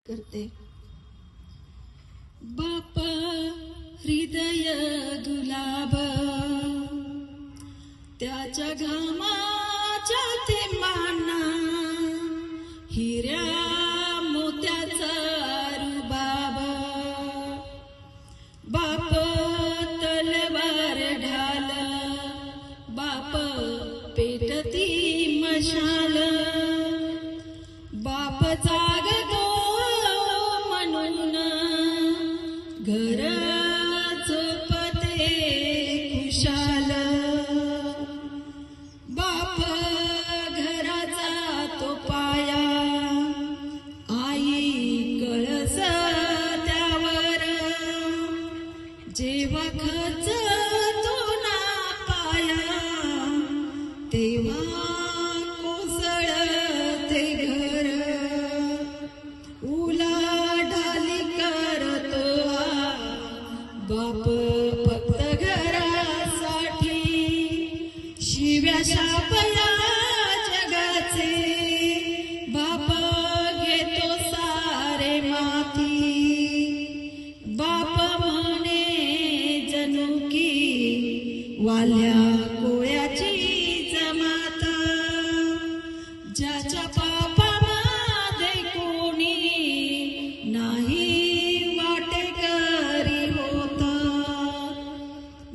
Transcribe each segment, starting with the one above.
करते। बाप हृदय गुलाब, त्याच्या घामाच्या थेंबांना हिऱ्या मोत्याचा रुबाब। बाप तलवार ढाल, बाप पेटती मशाल, बाप जागतो म्हणून घर झोपते खुशाल। बाप घराचा तो पाया, आई कळस त्यावर, जेव्हा खचतो ना पाया तेव्हा कोसळते घर। उलाढाली करतो बाप फक्त घरासाठी, शिव्या शापया जगाचे बाप घेतो सारे माती। बाप म्हणे जणू की वाल्या कोळ्याची जमात, ज्याच्या पापामध्ये कोणी नाही वाटेकरी होत।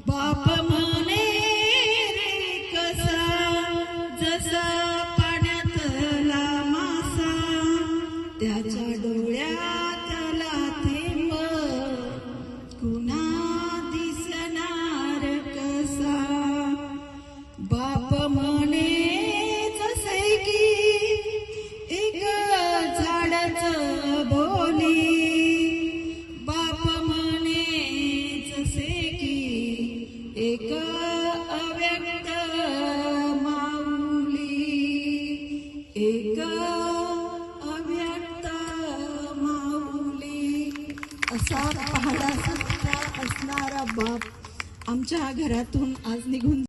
बाप म्हणे रे कसा, जसा पाण्यातला मासा, त्याच्या डोळ्यातला थेंब कुणा दिसणार कसा। बाप म्हणे जसे की एक झाडच बोली, बाप म्हणे जसे की एक अव्यक्त माऊली, एक अव्यक्त माऊली। असा पहाडासारखा असणारा बाप आमच्या घरातून आज निघून